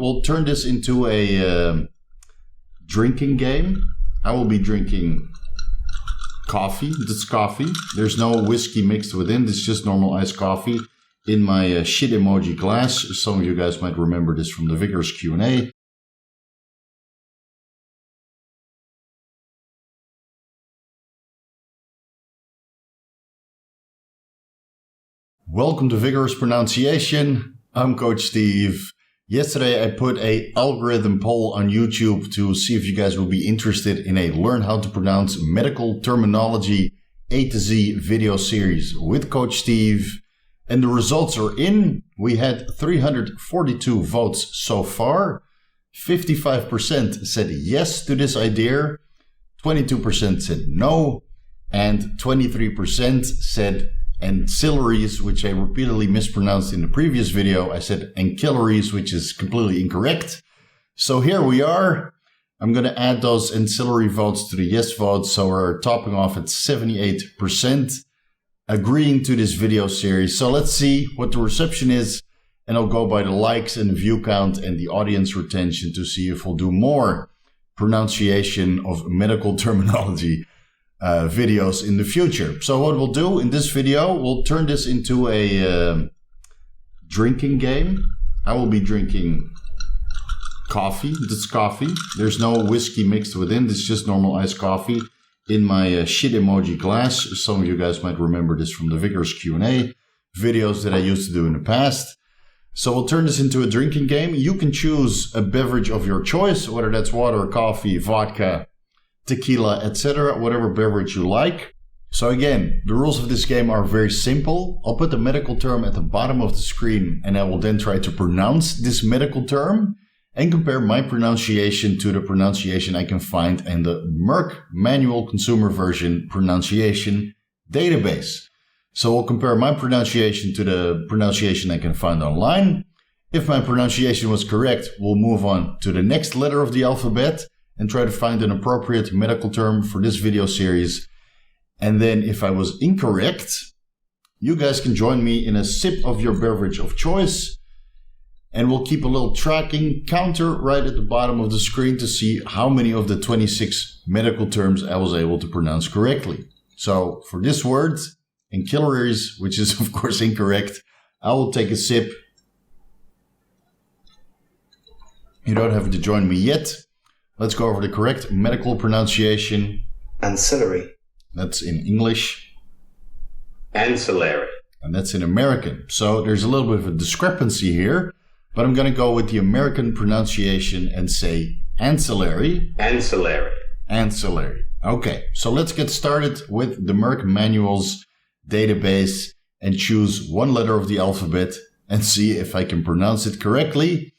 we'll turn this into a drinking game. I will be drinking coffee. That's coffee. There's no whiskey mixed within. This is just normal iced coffee in my shit emoji glass. Some of you guys might remember this from the Vigorous Q&A. Welcome to Vigorous Pronunciation. I'm Coach Steve. Yesterday I put an algorithm poll on YouTube to see if you guys would be interested in a Learn How to Pronounce Medical Terminology A to Z video series with Coach Steve. And the results are in. We had 342 votes so far. 55% said yes to this idea. 22% said no. And 23% said Ancillaries, which I repeatedly mispronounced in the previous video. I said Ancillaries, which is completely incorrect. So here we are. I'm going to add those ancillary votes to the yes votes. So we're topping off at 78% agreeing to this video series. So let's see what the reception is. And I'll go by the likes and view count and the audience retention to see if we'll do more pronunciation of medical terminology videos in the future. So what we'll do in this video, we'll turn this into a drinking game. I will be drinking coffee. That's coffee. There's no whiskey mixed within. This is just normal iced coffee in my shit emoji glass. Some of you guys might remember this from the Vigorous Q&A videos that I used to do in the past. So we'll turn this into a drinking game. You can choose a beverage of your choice, whether that's water, coffee, vodka, tequila, etc., whatever beverage you like. So again, the rules of this game are very simple. I'll put the medical term at the bottom of the screen and I will then try to pronounce this medical term and compare my pronunciation to the pronunciation I can find in the Merck Manual Consumer Version Pronunciation Database. So we'll compare my pronunciation to the pronunciation I can find online. If my pronunciation was correct, we'll move on to the next letter of the alphabet and try to find an appropriate medical term for this video series. And then if I was incorrect, you guys can join me in a sip of your beverage of choice. And we'll keep a little tracking counter right at the bottom of the screen to see how many of the 26 medical terms I was able to pronounce correctly. So for this word, Ancillaries, which is of course incorrect, I will take a sip. You don't have to join me yet. Let's go over the correct medical pronunciation. Ancillary. That's in English. Ancillary. And that's in American. So there's a little bit of a discrepancy here, but I'm going to go with the American pronunciation and say ancillary. Ancillary. Ancillary. Okay, so let's get started with the Merck Manuals database and choose one letter of the alphabet and see if I can pronounce it correctly.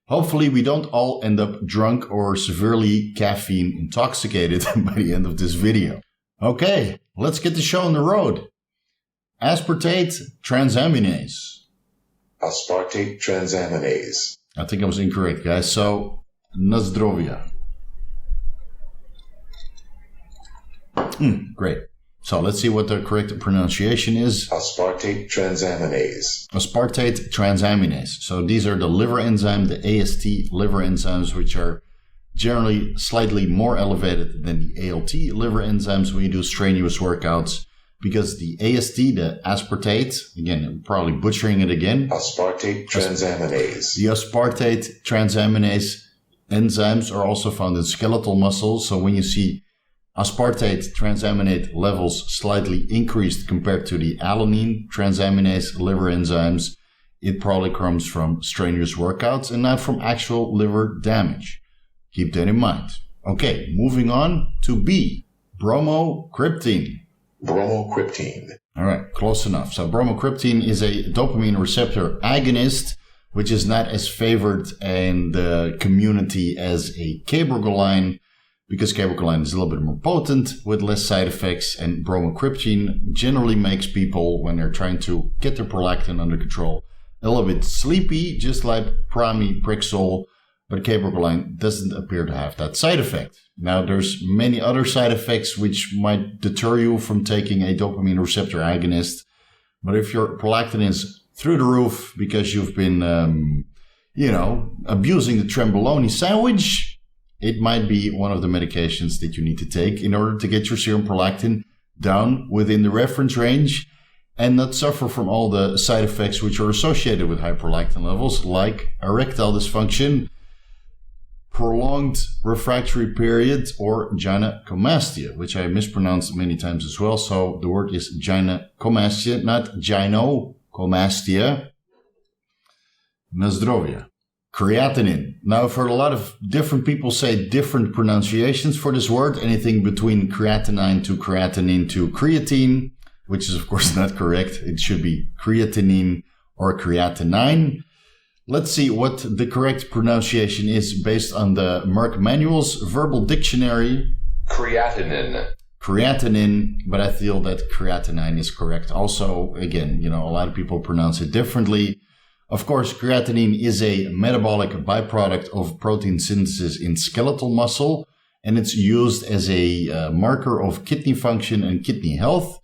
Hopefully we don't all end up drunk or severely caffeine intoxicated by the end of this video. Okay, let's get the show on the road. Aspartate transaminase. Aspartate transaminase. I think I was incorrect, guys. So, na zdrowie. Great. So let's see what the correct pronunciation is. Aspartate transaminase. Aspartate transaminase. So these are the liver enzyme, the AST liver enzymes, which are generally slightly more elevated than the ALT liver enzymes when you do strenuous workouts, because the AST, the aspartate, again, I'm probably butchering it again. Aspartate transaminase. The aspartate transaminase enzymes are also found in skeletal muscles. So when you see aspartate transaminase levels slightly increased compared to the alanine transaminase liver enzymes, it probably comes from strenuous workouts and not from actual liver damage. Keep that in mind. Okay, moving on to B, bromocriptine. Bromocriptine. All right, close enough. So bromocriptine is a dopamine receptor agonist, which is not as favored in the community as a cabergoline, because cabergoline is a little bit more potent with less side effects, and bromocriptine generally makes people, when they're trying to get their prolactin under control, a little bit sleepy, just like pramipexole, but cabergoline doesn't appear to have that side effect. Now, there's many other side effects which might deter you from taking a dopamine receptor agonist, but if your prolactin is through the roof because you've been abusing the Trenbolone sandwich, it might be one of the medications that you need to take in order to get your serum prolactin down within the reference range and not suffer from all the side effects which are associated with high prolactin levels, like erectile dysfunction, prolonged refractory period, or gynecomastia, which I mispronounced many times as well. So the word is gynecomastia, not gynecomastia. Na zdrowie. Creatinine. Now, I've heard a lot of different people say different pronunciations for this word, anything between creatinine to creatine, which is of course not correct. It should be creatinine or creatinine. Let's see what the correct pronunciation is based on the Merck Manual's Verbal Dictionary. Creatinine, but I feel that creatinine is correct. Also, again, a lot of people pronounce it differently. Of course, creatinine is a metabolic byproduct of protein synthesis in skeletal muscle, and it's used as a marker of kidney function and kidney health.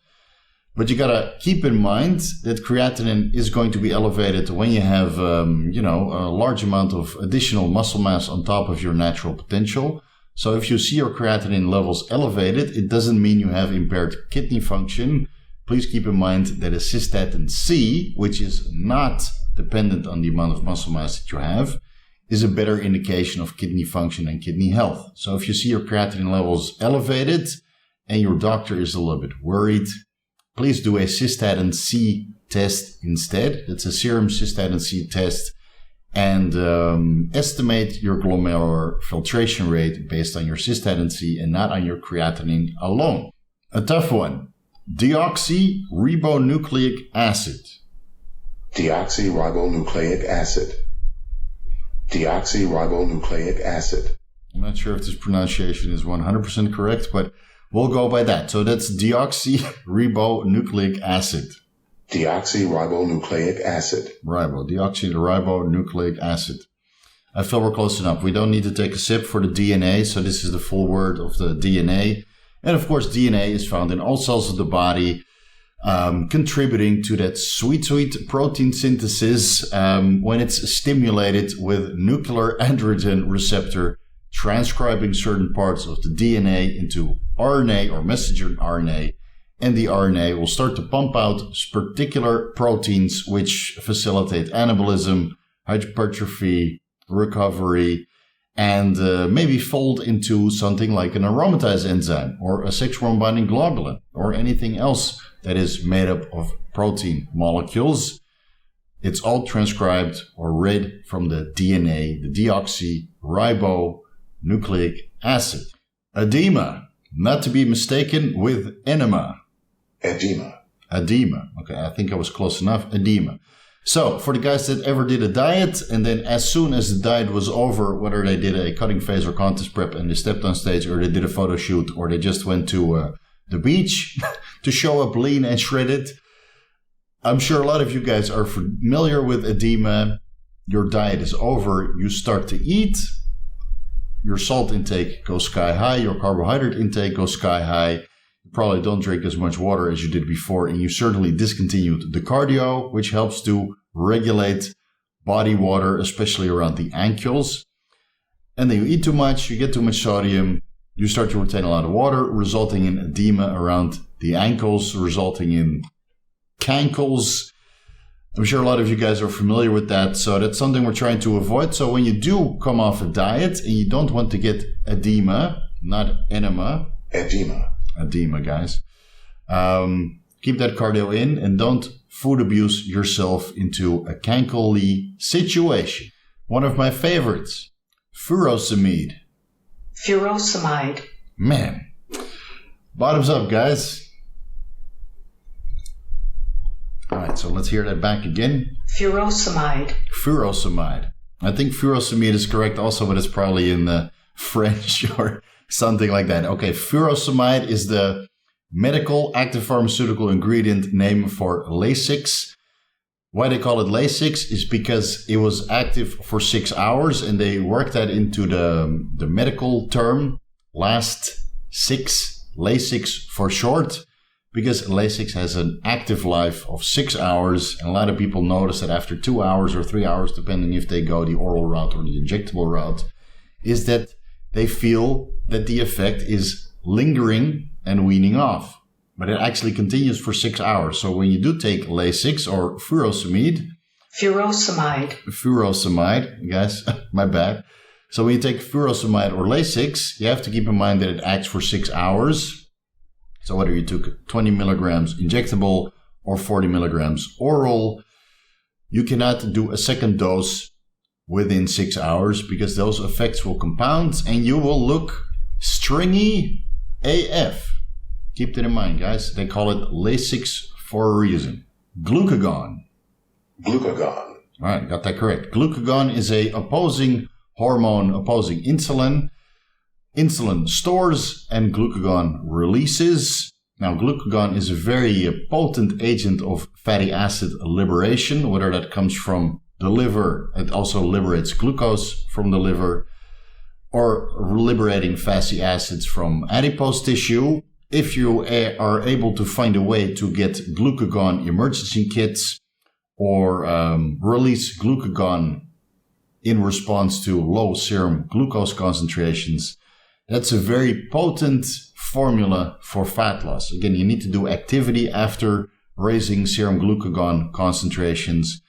But you gotta keep in mind that creatinine is going to be elevated when you have, a large amount of additional muscle mass on top of your natural potential. So if you see your creatinine levels elevated, it doesn't mean you have impaired kidney function. Please keep in mind that a cystatin C, which is not dependent on the amount of muscle mass that you have, is a better indication of kidney function and kidney health. So if you see your creatinine levels elevated and your doctor is a little bit worried, please do a cystatin C test instead. That's a serum cystatin C test, and estimate your glomerular filtration rate based on your cystatin C and not on your creatinine alone. A tough one. Deoxyribonucleic acid. Deoxyribonucleic acid. Deoxyribonucleic acid. I'm not sure if this pronunciation is 100% correct, but we'll go by that. So that's deoxyribonucleic acid. Deoxyribonucleic acid. Deoxyribonucleic acid. I feel we're close enough. We don't need to take a sip for the DNA. So this is the full word of the DNA. And of course, DNA is found in all cells of the body, contributing to that sweet protein synthesis when it's stimulated with nuclear androgen receptor, transcribing certain parts of the DNA into RNA or messenger RNA, and the RNA will start to pump out particular proteins which facilitate anabolism, hypertrophy, recovery, and maybe fold into something like an aromatase enzyme or a 6-1-binding globulin or anything else that is made up of protein molecules. It's all transcribed or read from the DNA, the deoxyribonucleic acid. Edema, not to be mistaken with enema. Edema. Okay, I think I was close enough. Edema. So, for the guys that ever did a diet, and then as soon as the diet was over, whether they did a cutting phase or contest prep and they stepped on stage, or they did a photo shoot, or they just went to the beach to show up lean and shredded, I'm sure a lot of you guys are familiar with edema. Your diet is over, you start to eat, your salt intake goes sky high, your carbohydrate intake goes sky high. You probably don't drink as much water as you did before, and you certainly discontinued the cardio, which helps to regulate body water, especially around the ankles. And then you eat too much, you get too much sodium, you start to retain a lot of water, resulting in edema around the ankles, resulting in cankles. I'm sure a lot of you guys are familiar with that, so that's something we're trying to avoid. So when you do come off a diet and you don't want to get edema, not enema. Edema, guys. Keep that cardio in and don't food abuse yourself into a cankly situation. One of my favorites, furosemide. Man. Bottoms up, guys. All right, so let's hear that back again. Furosemide. I think furosemide is correct also, but it's probably in the French or something like that. Okay, furosemide is the medical active pharmaceutical ingredient name for Lasix. Why they call it Lasix is because it was active for 6 hours, and they worked that into the medical term, last 6, Lasix for short, because Lasix has an active life of 6 hours. And a lot of people notice that after 2 hours or 3 hours, depending if they go the oral route or the injectable route, is that they feel that the effect is lingering and weaning off. But it actually continues for 6 hours. So when you do take Lasix or Furosemide, guys, my bad. So when you take Furosemide or Lasix, you have to keep in mind that it acts for 6 hours. So whether you took 20 milligrams injectable or 40 milligrams oral, you cannot do a second dose within 6 hours because those effects will compound and you will look stringy AF. Keep that in mind, guys. They call it Lasix for a reason. Glucagon. Glucagon. All right, got that correct. Glucagon is a opposing hormone opposing insulin. Insulin stores and glucagon releases. Now, glucagon is a very potent agent of fatty acid liberation, whether that comes from the liver. It also liberates glucose from the liver, or liberating fatty acids from adipose tissue. If you are able to find a way to get glucagon emergency kits or release glucagon in response to low serum glucose concentrations, that's a very potent formula for fat loss. Again, you need to do activity after raising serum glucagon concentrations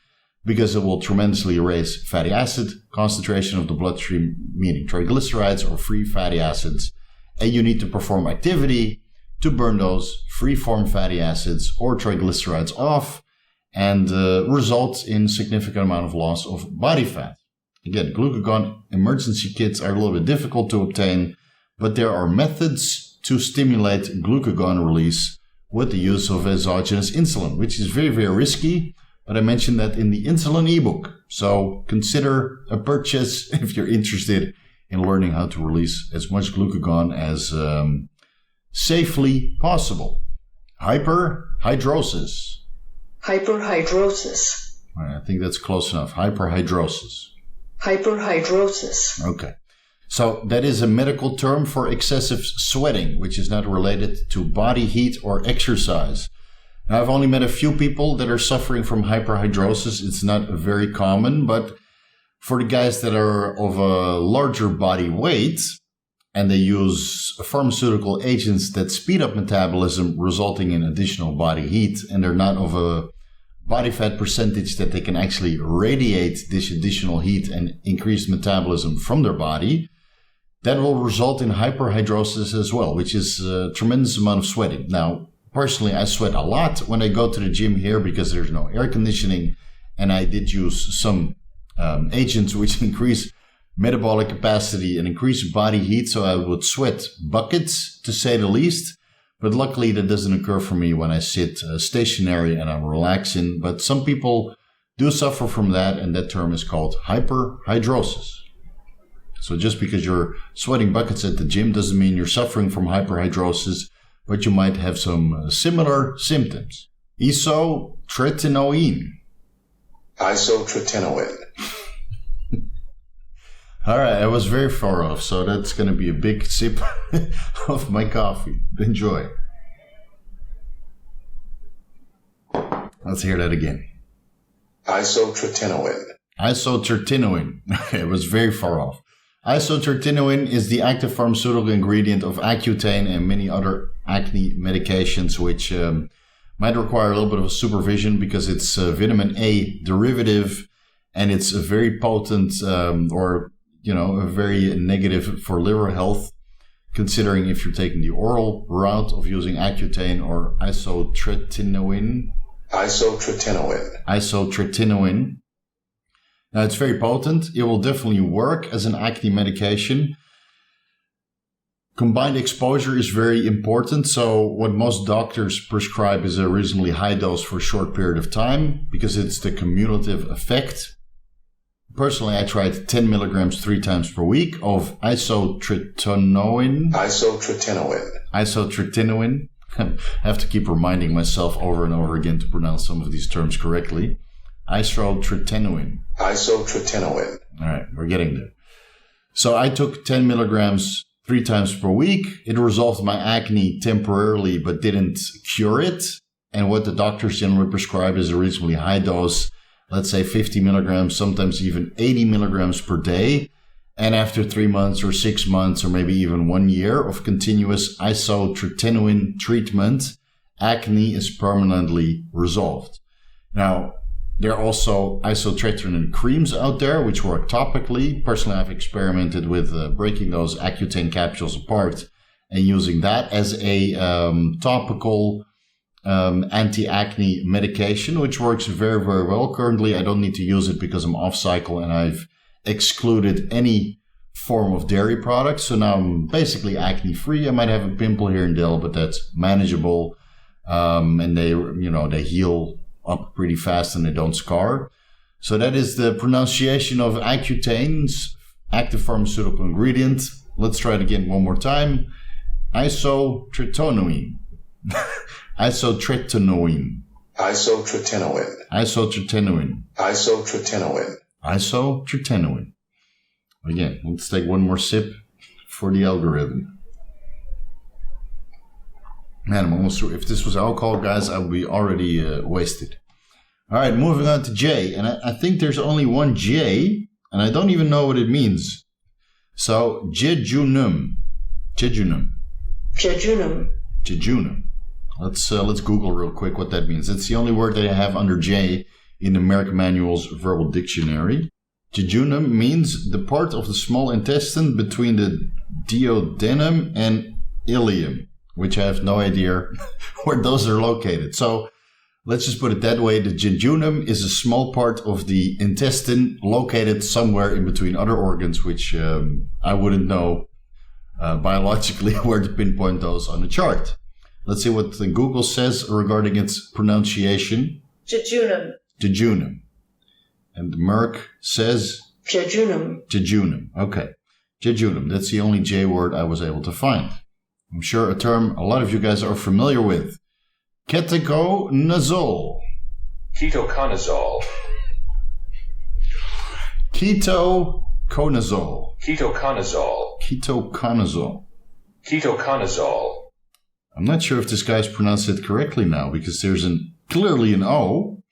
because it will tremendously raise fatty acid concentration of the bloodstream, meaning triglycerides or free fatty acids. And you need to perform activity to burn those free-form fatty acids or triglycerides off and result in significant amount of loss of body fat. Again, glucagon emergency kits are a little bit difficult to obtain, but there are methods to stimulate glucagon release with the use of exogenous insulin, which is very, very risky. But I mentioned that in the insulin ebook. So consider a purchase if you're interested in learning how to release as much glucagon as safely possible. Hyperhidrosis. Hyperhidrosis. All right, I think that's close enough. Hyperhidrosis. Hyperhidrosis. Okay. So that is a medical term for excessive sweating, which is not related to body heat or exercise. Now, I've only met a few people that are suffering from hyperhidrosis. It's not very common, but for the guys that are of a larger body weight and they use pharmaceutical agents that speed up metabolism, resulting in additional body heat, and they're not of a body fat percentage that they can actually radiate this additional heat and increased metabolism from their body, that will result in hyperhidrosis as well, which is a tremendous amount of sweating. Now, personally, I sweat a lot when I go to the gym here because there's no air conditioning, and I did use some agents which increase metabolic capacity and increase body heat, so I would sweat buckets, to say the least. But luckily, that doesn't occur for me when I sit stationary and I'm relaxing. But some people do suffer from that, and that term is called hyperhidrosis. So just because you're sweating buckets at the gym doesn't mean you're suffering from hyperhidrosis, but you might have some similar symptoms. Isotretinoin. Isotretinoin. All right, I was very far off, so that's going to be a big sip of my coffee. Enjoy. Let's hear that again. Isotretinoin. Isotretinoin. It was very far off. Isotretinoin is the active pharmaceutical ingredient of Accutane and many other acne medications, which might require a little bit of supervision because it's a vitamin A derivative, and it's a very potent very negative for liver health, considering if you're taking the oral route of using Accutane or isotretinoin. Isotretinoin. Now, it's very potent. It will definitely work as an acne medication. Combined exposure is very important. So what most doctors prescribe is a reasonably high dose for a short period of time because it's the cumulative effect. Personally, I tried 10 milligrams 3 times per week of isotretinoin. Isotretinoin. I have to keep reminding myself over and over again to pronounce some of these terms correctly. Isotretinoin. Isotretinoin. All right, we're getting there. So I took 10 milligrams 3 times per week. It resolved my acne temporarily, but didn't cure it. And what the doctors generally prescribe is a reasonably high dose, let's say 50 milligrams, sometimes even 80 milligrams per day. And after 3 months or 6 months or maybe even 1 year of continuous isotretinoin treatment, acne is permanently resolved. Now, there are also isotretinoin creams out there which work topically. Personally, I've experimented with breaking those Accutane capsules apart and using that as a topical anti-acne medication, which works very, very well. Currently, I don't need to use it because I'm off cycle and I've excluded any form of dairy products. So now I'm basically acne free. I might have a pimple here and there, but that's manageable. And they heal up pretty fast and they don't scar. So that is the pronunciation of Accutane's active pharmaceutical ingredient. Let's try it again one more time. Isotretinoin. Isotretinoin. Isotretinoin. Isotretinoin. Isotretinoin. Isotretinoin. Again, let's take one more sip for the algorithm. Man, I'm almost through. If this was alcohol, guys, I would be already wasted. All right, moving on to J. And I think there's only one J, and I don't even know what it means. So, Jejunum. Jejunum. Jejunum. Jejunum. Let's Google real quick what that means. It's the only word that I have under J in the American Manual's Verbal Dictionary. Jejunum means the part of the small intestine between the duodenum and ileum, which I have no idea where those are located. So let's just put it that way. The jejunum is a small part of the intestine located somewhere in between other organs, which I wouldn't know biologically where to pinpoint those on a chart. Let's see what Google says regarding its pronunciation. Jejunum. Jejunum. And Merck says? Jejunum. Jejunum. Okay. Jejunum. That's the only J word I was able to find. I'm sure a term a lot of you guys are familiar with. Ketoconazole. Ketoconazole. Ketoconazole. Ketoconazole. Ketoconazole. Ketoconazole. I'm not sure if this guy's pronounced it correctly now because there's clearly an O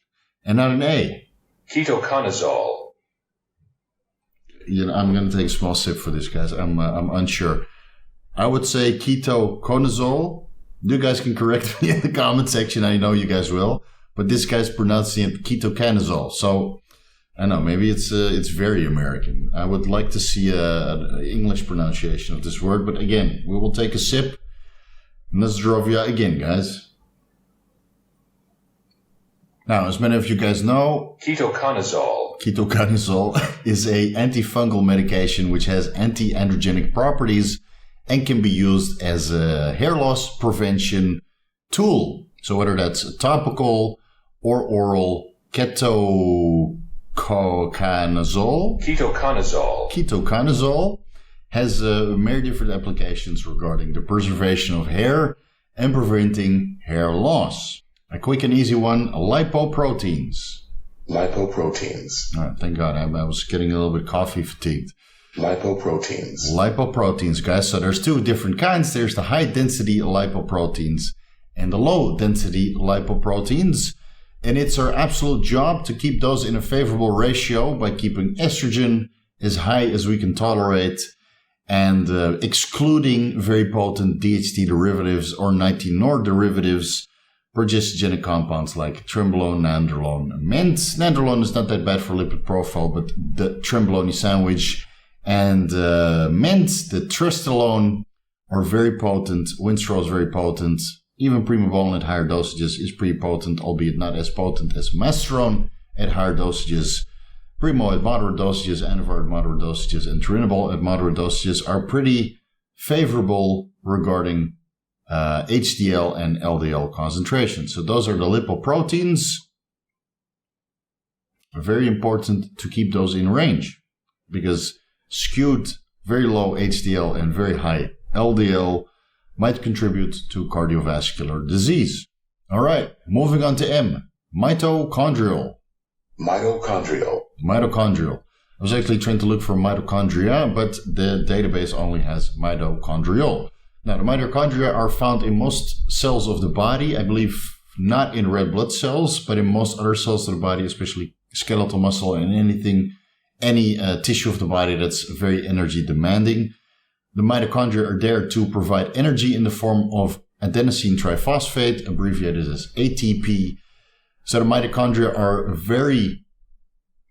and not an A. Ketoconazole. I'm going to take a small sip for this, guys. I'm unsure. I would say ketoconazole. You guys can correct me in the comment section. I know you guys will. But this guy's pronouncing it ketoconazole. So, I don't know. Maybe it's very American. I would like to see an English pronunciation of this word. But again, we will take a sip. Nazdrovia again, guys. Now, as many of you guys know, Ketoconazole. Ketoconazole is a antifungal medication which has anti-androgenic properties and can be used as a hair loss prevention tool. So whether that's topical or oral, Ketoconazole has many different applications regarding the preservation of hair and preventing hair loss. A quick and easy one, lipoproteins. Lipoproteins. All right, thank God. I was getting a little bit coffee fatigued. Lipoproteins. Lipoproteins, guys. So there's two different kinds. There's the high-density lipoproteins and the low-density lipoproteins. And it's our absolute job to keep those in a favorable ratio by keeping estrogen as high as we can tolerate and excluding very potent DHT derivatives or 19-nor derivatives, progestogenic compounds like trenbolone, nandrolone, and ment. Nandrolone is not that bad for lipid profile, but the trenbolone sandwich and ment, the tristolone, are very potent. Winstrol is very potent. Even primobolan at higher dosages is pretty potent, albeit not as potent as masterone at higher dosages. Primo at moderate dosages, Anavar at moderate dosages, and Turinabol at moderate dosages are pretty favorable regarding HDL and LDL concentration. So those are the lipoproteins. Very important to keep those in range because skewed very low HDL and very high LDL might contribute to cardiovascular disease. All right, moving on to M. Mitochondrial. Mitochondrial. Mitochondrial. I was actually trying to look for mitochondria, but the database only has mitochondrial. Now, the mitochondria are found in most cells of the body. I believe not in red blood cells, but in most other cells of the body, especially skeletal muscle and any tissue of the body that's very energy demanding. The mitochondria are there to provide energy in the form of adenosine triphosphate, abbreviated as ATP. So the mitochondria are very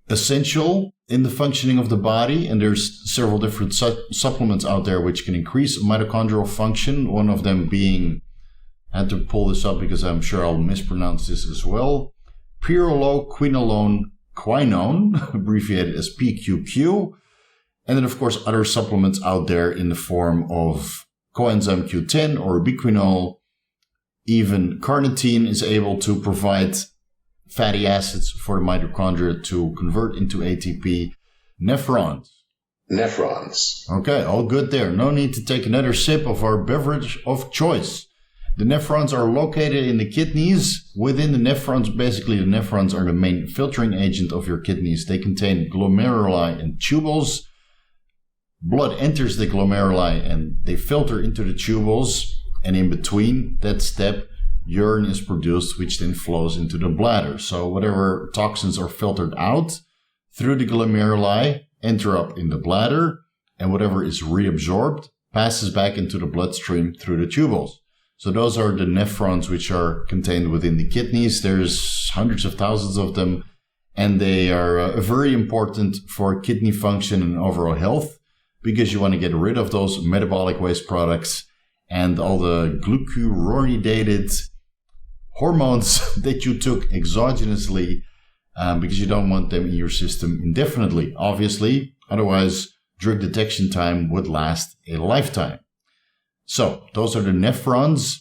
essential in the functioning of the body, and there's several different supplements out there which can increase mitochondrial function. One of them being, I had to pull this up because I'm sure I'll mispronounce this as well, Quinolone, abbreviated as PQQ. And then, of course, other supplements out there in the form of coenzyme Q10 or ubiquinol. Even carnitine is able to provide fatty acids for the mitochondria to convert into ATP. Nephrons. Okay, all good there. No need to take another sip of our beverage of choice. The nephrons are located in the kidneys. Within the nephrons, basically the nephrons are the main filtering agent of your kidneys. They contain glomeruli and tubules. Blood enters the glomeruli and they filter into the tubules. And in between that step, urine is produced, which then flows into the bladder. So whatever toxins are filtered out through the glomeruli enter up in the bladder, and whatever is reabsorbed passes back into the bloodstream through the tubules. So those are the nephrons which are contained within the kidneys. There's hundreds of thousands of them, and they are very important for kidney function and overall health because you want to get rid of those metabolic waste products and all the glucuronidated hormones that you took exogenously because you don't want them in your system indefinitely, obviously. Otherwise, drug detection time would last a lifetime. So those are the nephrons,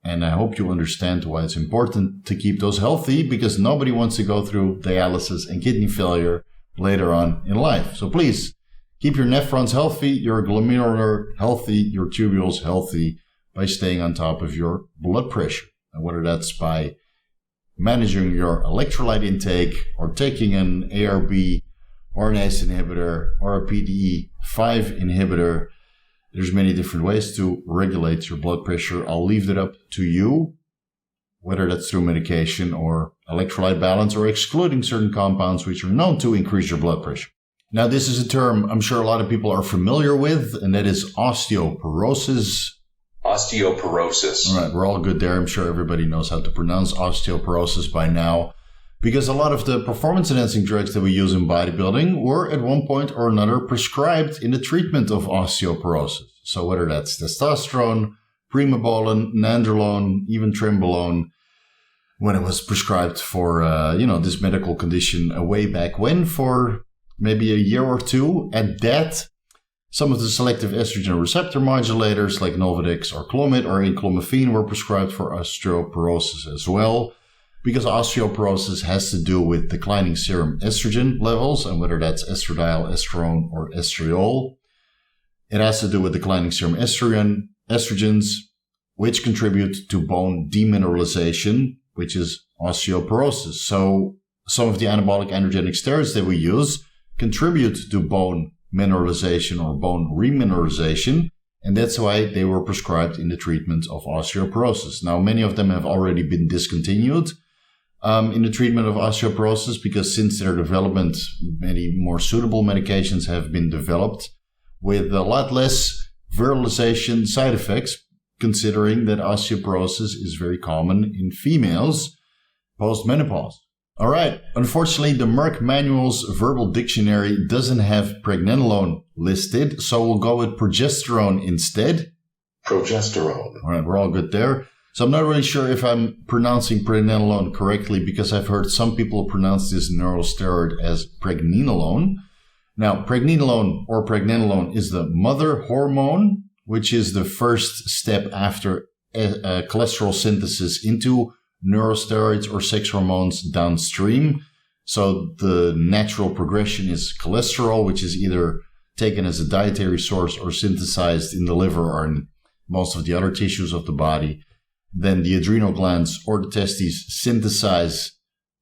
and I hope you understand why it's important to keep those healthy because nobody wants to go through dialysis and kidney failure later on in life. So please keep your nephrons healthy, your glomerular healthy, your tubules healthy by staying on top of your blood pressure. And whether that's by managing your electrolyte intake or taking an ARB or an ACE inhibitor or a PDE5 inhibitor, there's many different ways to regulate your blood pressure. I'll leave that up to you, whether that's through medication or electrolyte balance or excluding certain compounds which are known to increase your blood pressure. Now, this is a term I'm sure a lot of people are familiar with, and that is osteoporosis. Osteoporosis. All right, we're all good there. I'm sure everybody knows how to pronounce osteoporosis by now, because a lot of the performance-enhancing drugs that we use in bodybuilding were at one point or another prescribed in the treatment of osteoporosis. So whether that's testosterone, primobolan, nandrolone, even trenbolone, when it was prescribed for, this medical condition way back when for maybe a year or two. At that, some of the selective estrogen receptor modulators like Nolvadex or Clomid or Clomiphene were prescribed for osteoporosis as well, because osteoporosis has to do with declining serum estrogen levels, and whether that's estradiol, estrone, or estriol. It has to do with declining serum estrogens, which contribute to bone demineralization, which is osteoporosis. So some of the anabolic androgenic steroids that we use contribute to bone mineralization or bone remineralization, and that's why they were prescribed in the treatment of osteoporosis. Now, many of them have already been discontinued in the treatment of osteoporosis because since their development, many more suitable medications have been developed with a lot less virilization side effects, considering that osteoporosis is very common in females post-menopause. All right. Unfortunately, the Merck Manual's Verbal Dictionary doesn't have pregnenolone listed, so we'll go with progesterone instead. Progesterone. All right, we're all good there. So I'm not really sure if I'm pronouncing pregnenolone correctly because I've heard some people pronounce this neurosteroid as pregnenolone. Now, pregnenolone or pregnenolone is the mother hormone, which is the first step after cholesterol synthesis into neurosteroids or sex hormones downstream. So the natural progression is cholesterol, which is either taken as a dietary source or synthesized in the liver or in most of the other tissues of the body. Then the adrenal glands or the testes synthesize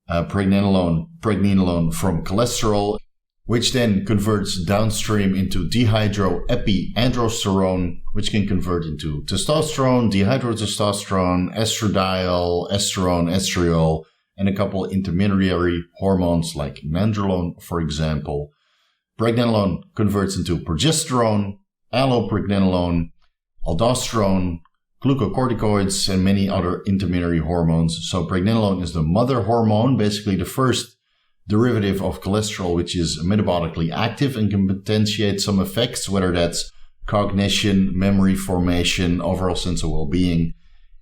pregnenolone from cholesterol. which then converts downstream into dehydroepiandrosterone, which can convert into testosterone, dehydrotestosterone, estradiol, estrone, estriol, and a couple intermediary hormones like nandrolone, for example. Pregnenolone converts into progesterone, allopregnenolone, aldosterone, glucocorticoids, and many other intermediary hormones. So pregnenolone is the mother hormone, basically the first derivative of cholesterol, which is metabolically active and can potentiate some effects, whether that's cognition, memory formation, overall sense of well-being.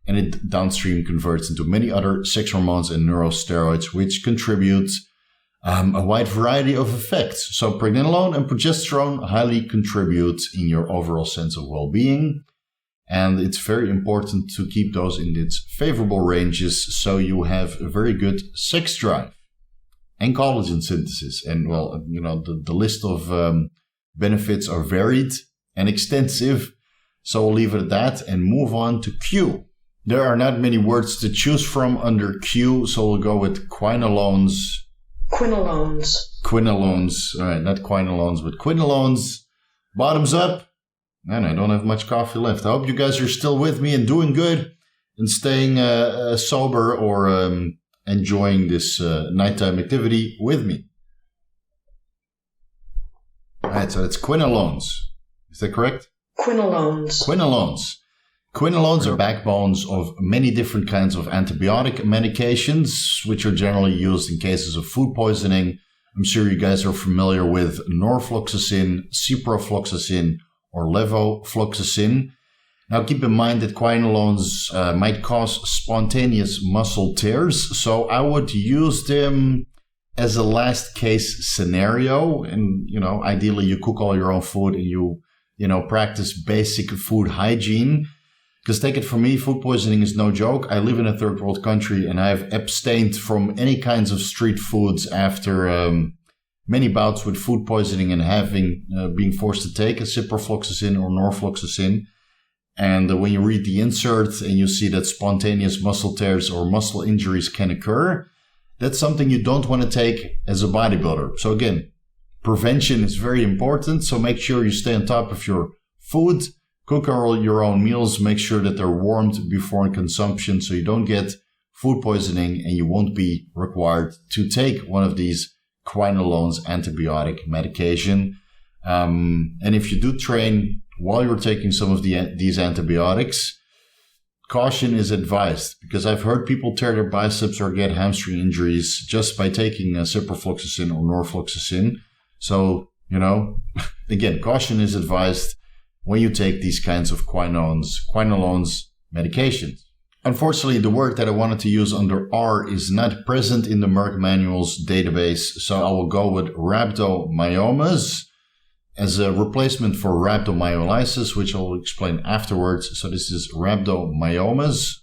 And it downstream converts into many other sex hormones and neurosteroids, which contribute a wide variety of effects. So pregnenolone and progesterone highly contribute in your overall sense of well-being. And it's very important to keep those in its favorable ranges so you have a very good sex drive and collagen synthesis. And well, the list of benefits are varied and extensive. So we'll leave it at that and move on to Q. There are not many words to choose from under Q, so we'll go with quinolones. Quinolones. Quinolones. All right, not quinolones, but quinolones. Bottoms up. And I don't have much coffee left. I hope you guys are still with me and doing good and staying sober or enjoying this nighttime activity with me. All right, so it's quinolones. Is that correct? Quinolones. Quinolones. Quinolones are backbones of many different kinds of antibiotic medications, which are generally used in cases of food poisoning. I'm sure you guys are familiar with norfloxacin, ciprofloxacin, or levofloxacin. Now keep in mind that quinolones might cause spontaneous muscle tears, so I would use them as a last case scenario. And, ideally you cook all your own food and you practice basic food hygiene. Because take it from me, food poisoning is no joke. I live in a third world country and I've abstained from any kinds of street foods after many bouts with food poisoning and being forced to take a ciprofloxacin or norfloxacin. And when you read the insert and you see that spontaneous muscle tears or muscle injuries can occur, that's something you don't want to take as a bodybuilder. So again, prevention is very important. So make sure you stay on top of your food. Cook all your own meals. Make sure that they're warmed before consumption so you don't get food poisoning and you won't be required to take one of these quinolones antibiotic medication. And if you do train while you're taking some of these antibiotics, caution is advised because I've heard people tear their biceps or get hamstring injuries just by taking ciprofloxacin or norfloxacin. So, again, caution is advised when you take these kinds of quinolones medications. Unfortunately, the word that I wanted to use under R is not present in the Merck Manual's database, so I will go with rhabdomyomas as a replacement for rhabdomyolysis, which I'll explain afterwards. So this is rhabdomyomas.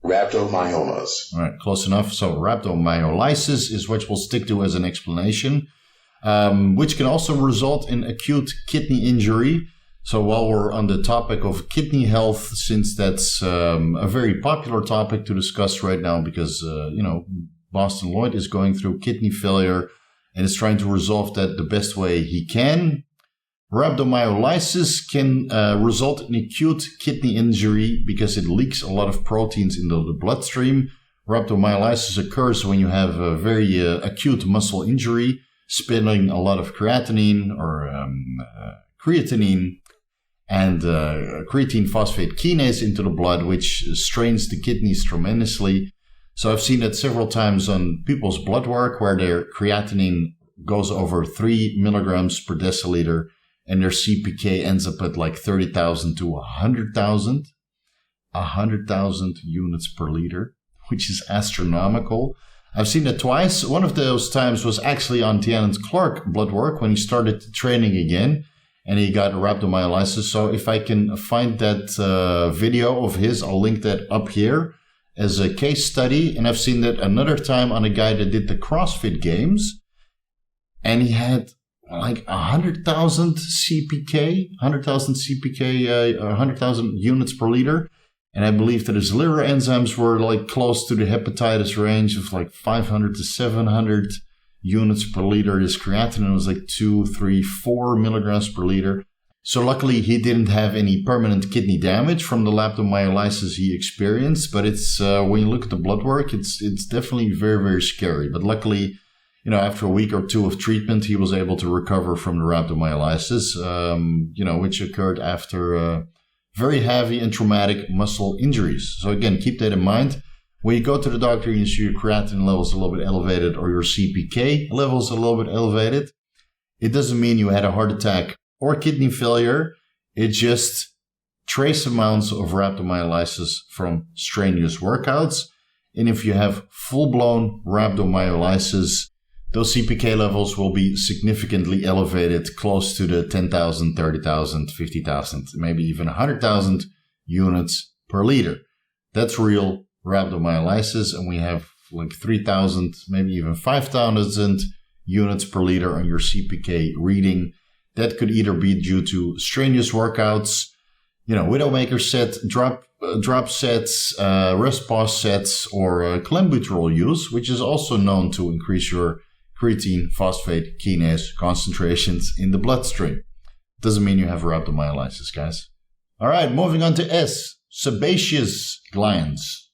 Rhabdomyomas. All right, close enough. So rhabdomyolysis is what we'll stick to as an explanation, which can also result in acute kidney injury. So while we're on the topic of kidney health, since that's a very popular topic to discuss right now because, Boston Lloyd is going through kidney failure and is trying to resolve that the best way he can. Rhabdomyolysis can result in acute kidney injury because it leaks a lot of proteins into the bloodstream. Rhabdomyolysis occurs when you have a very acute muscle injury, spilling a lot of creatinine or creatinine and creatine phosphate kinase into the blood, which strains the kidneys tremendously. So I've seen that several times on people's blood work where their creatinine goes over 3 milligrams per deciliter and their CPK ends up at like 30,000 to 100,000 units per liter, which is astronomical. I've seen that twice. One of those times was actually on Tiananmen Clark blood work when he started training again. And he got rhabdomyolysis. So if I can find that video of his, I'll link that up here as a case study. And I've seen that another time on a guy that did the CrossFit Games. And he had like 100,000 CPK, 100,000 units per liter. And I believe that his liver enzymes were like close to the hepatitis range of like 500 to 700 units per liter. His creatinine was like 2, 3, 4 milligrams per liter. So luckily he didn't have any permanent kidney damage from the rhabdomyolysis he experienced. But it's when you look at the blood work, it's definitely very, very scary. But luckily, after a week or two of treatment, he was able to recover from the rhabdomyolysis, which occurred after very heavy and traumatic muscle injuries. So again, keep that in mind. When you go to the doctor and you see your creatinine levels a little bit elevated or your CPK levels a little bit elevated, it doesn't mean you had a heart attack or kidney failure. It's just trace amounts of rhabdomyolysis from strenuous workouts. And if you have full-blown rhabdomyolysis, those CPK levels will be significantly elevated, close to the 10,000, 30,000, 50,000, maybe even 100,000 units per liter. That's real rhabdomyolysis, and we have like 3,000, maybe even 5,000 units per liter on your CPK reading. That could either be due to strenuous workouts, Widowmaker set, drop sets, rest pause sets, or clenbuterol use, which is also known to increase your creatine phosphate kinase concentrations in the bloodstream. Doesn't mean you have rhabdomyolysis, guys. All right, moving on to S, sebaceous glands.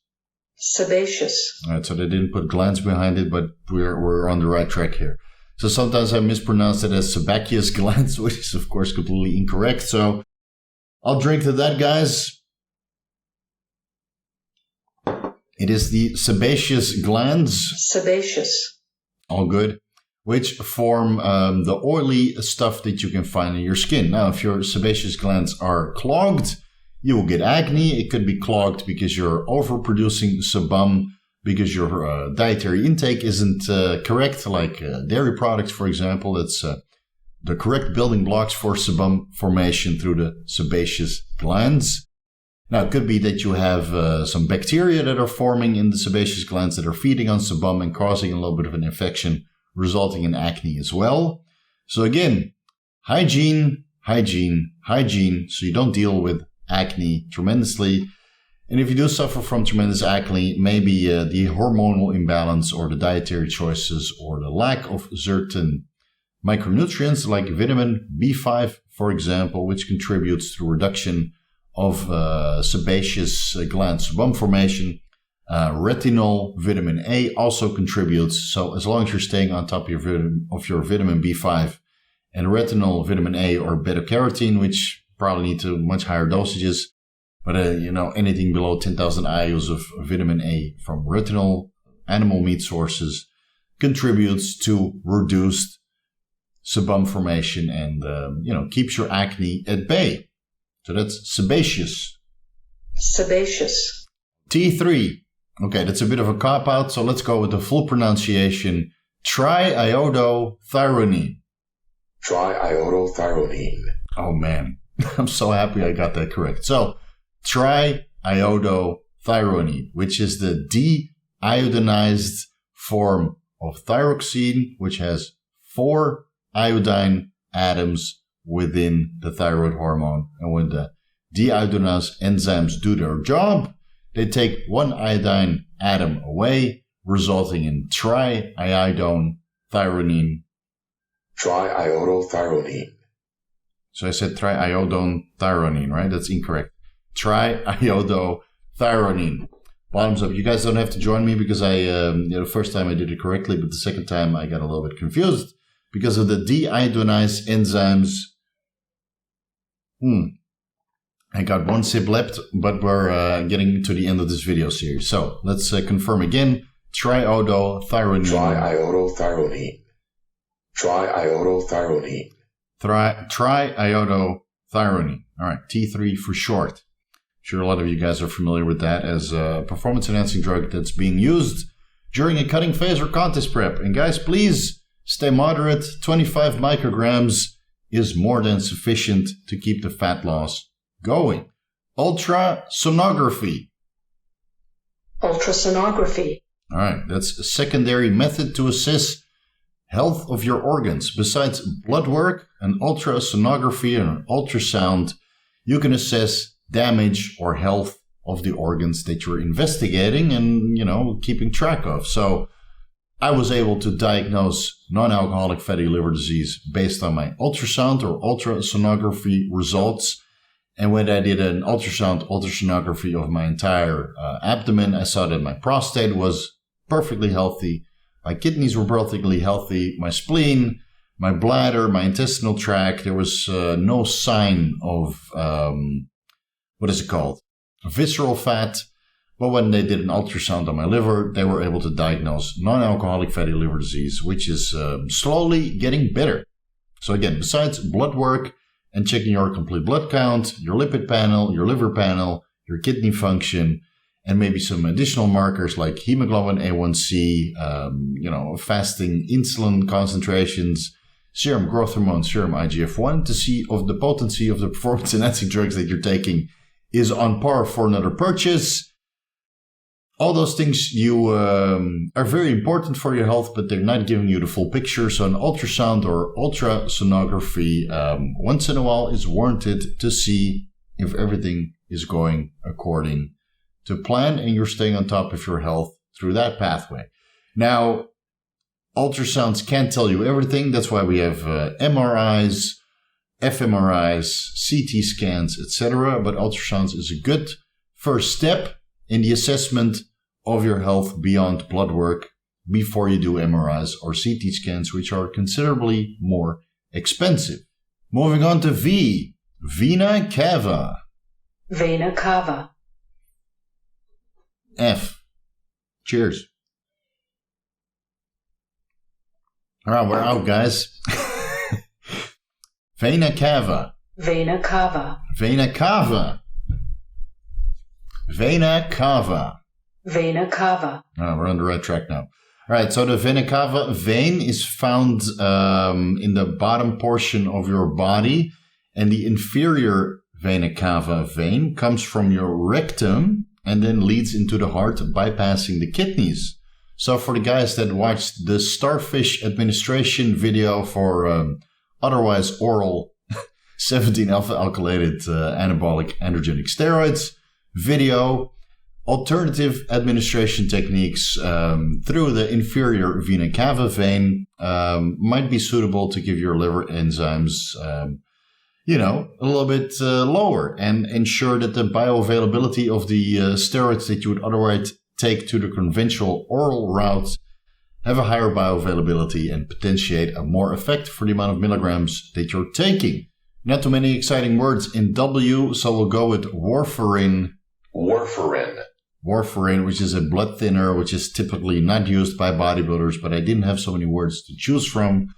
Sebaceous. All right, so they didn't put glands behind it, but we're on the right track here. So sometimes I mispronounce it as sebaceous glands, which is of course completely incorrect. So I'll drink to that, guys. It is the sebaceous glands. Sebaceous. All good. Which form the oily stuff that you can find in your skin. Now, if your sebaceous glands are clogged, you will get acne. It could be clogged because you're overproducing sebum, because your dietary intake isn't correct, like dairy products, for example. That's the correct building blocks for sebum formation through the sebaceous glands. Now, it could be that you have some bacteria that are forming in the sebaceous glands that are feeding on sebum and causing a little bit of an infection, resulting in acne as well. So again, hygiene, so you don't deal with acne tremendously. And if you do suffer from tremendous acne, maybe the hormonal imbalance or the dietary choices or the lack of certain micronutrients like vitamin B5, for example, which contributes to reduction of sebaceous gland sebum formation. Retinol, vitamin A also contributes. So as long as you're staying on top of your vitamin B5 and retinol, vitamin A, or beta-carotene, which probably need to much higher dosages, but anything below 10,000 IUs of vitamin A from retinol, animal meat sources, contributes to reduced sebum formation and keeps your acne at bay. So that's sebaceous. Sebaceous. T3. Okay, that's a bit of a cop-out, so let's go with the full pronunciation. Triiodothyronine. Triiodothyronine. Oh, man. I'm so happy I got that correct. So, triiodothyronine, which is the deiodinized form of thyroxine, which has 4 iodine atoms within the thyroid hormone. And when the deiodinase enzymes do their job, they take 1 iodine atom away, resulting in triiodothyronine. Triiodothyronine. So I said triiodothyronine, right? That's incorrect. Triiodothyronine. Bottoms up. You guys don't have to join me because the first time I did it correctly, but the second time I got a little bit confused because of the deiodinase enzymes. I got 1 sip left, but we're getting to the end of this video series. So let's confirm again. Triiodothyronine. Triiodothyronine. Triiodothyronine. Triiodothyronine. All right, T3 for short. I'm sure a lot of you guys are familiar with that as a performance-enhancing drug that's being used during a cutting phase or contest prep. And guys, please stay moderate. 25 micrograms is more than sufficient to keep the fat loss going. Ultrasonography. Ultrasonography. All right, that's a secondary method to assess health of your organs. Besides blood work, an ultrasonography and an ultrasound, you can assess damage or health of the organs that you're investigating and, keeping track of. So I was able to diagnose non-alcoholic fatty liver disease based on my ultrasound or ultrasonography results. And when I did an ultrasonography of my entire abdomen, I saw that my prostate was perfectly healthy. My kidneys were perfectly healthy. My spleen, my bladder, my intestinal tract, there was no sign of, visceral fat. But when they did an ultrasound on my liver, they were able to diagnose non-alcoholic fatty liver disease, which is slowly getting better. So again, besides blood work and checking your complete blood count, your lipid panel, your liver panel, your kidney function, and maybe some additional markers like hemoglobin A1C, fasting insulin concentrations, serum growth hormone, serum IGF-1, to see if the potency of the performance-enhancing drugs that you're taking is on par for another purchase. All those things are very important for your health, but they're not giving you the full picture. So an ultrasound or ultrasonography once in a while is warranted to see if everything is going according to plan and you're staying on top of your health through that pathway. Now, ultrasounds can't tell you everything. That's why we have MRIs, fMRIs, CT scans, etc. But ultrasounds is a good first step in the assessment of your health beyond blood work before you do MRIs or CT scans, which are considerably more expensive. Moving on to V. Vena cava. Vena cava. F. Cheers. All right, we're out, guys. Vena cava. Vena cava. Vena cava. Vena cava. Vena cava. Oh, we're on the right track now. All right, so the vena cava vein is found in the bottom portion of your body, and the inferior vena cava vein comes from your rectum and then leads into the heart, bypassing the kidneys. So for the guys that watched the starfish administration video for otherwise oral 17-alpha-alkylated anabolic androgenic steroids video, alternative administration techniques through the inferior vena cava vein might be suitable to give your liver enzymes, a little bit lower and ensure that the bioavailability of the steroids that you would otherwise take to the conventional oral route have a higher bioavailability and potentiate a more effect for the amount of milligrams that you're taking. Not too many exciting words in W, so we'll go with warfarin. Warfarin, which is a blood thinner, which is typically not used by bodybuilders, but I didn't have so many words to choose from.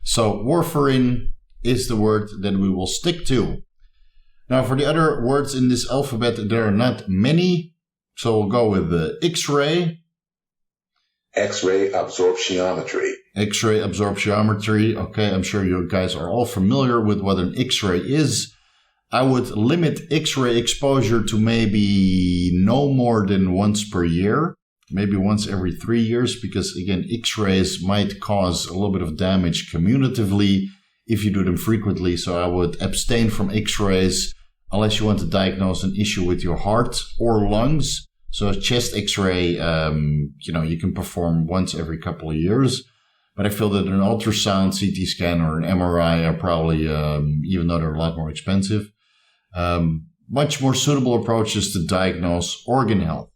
So warfarin is the word that we will stick to. Now, for the other words in this alphabet, there are not many. So we'll go with the X-ray. X-ray absorptiometry. X-ray absorptiometry. Okay, I'm sure you guys are all familiar with what an X-ray is. I would limit X-ray exposure to maybe no more than once per year, maybe once every 3 years, because again, X-rays might cause a little bit of damage cumulatively if you do them frequently. So I would abstain from X-rays unless you want to diagnose an issue with your heart or lungs. So a chest X-ray, you can perform once every couple of years. But I feel that an ultrasound, CT scan, or an MRI are probably, even though they're a lot more expensive, much more suitable approaches to diagnose organ health.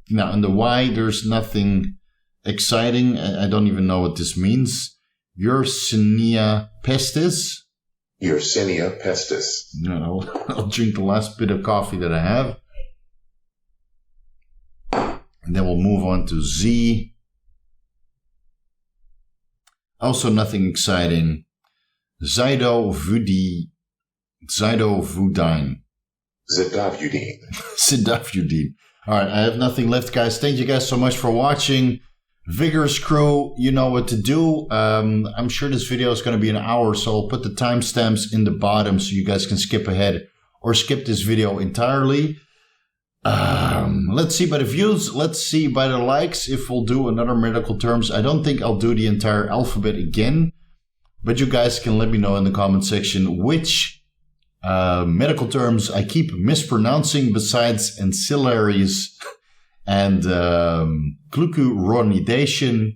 Now, in the Y, there's nothing exciting. I don't even know what this means. Yersinia Pestis. Yersinia Pestis. I'll drink the last bit of coffee that I have. And then we'll move on to Z. Also nothing exciting. Zidovudine. Zidovudine. Zidovudine. All right, I have nothing left, guys. Thank you guys so much for watching. Vigorous crew, you know what to do. I'm sure this video is going to be an hour, so I'll put the timestamps in the bottom so you guys can skip ahead or skip this video entirely. Let's see by the views. Let's see by the likes if we'll do another medical terms. I don't think I'll do the entire alphabet again, but you guys can let me know in the comment section which medical terms I keep mispronouncing besides ancillaries and glucuronidation.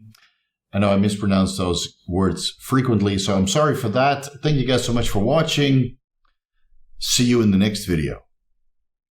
I know I mispronounce those words frequently, so I'm sorry for that. Thank you guys so much for watching. See you in the next video.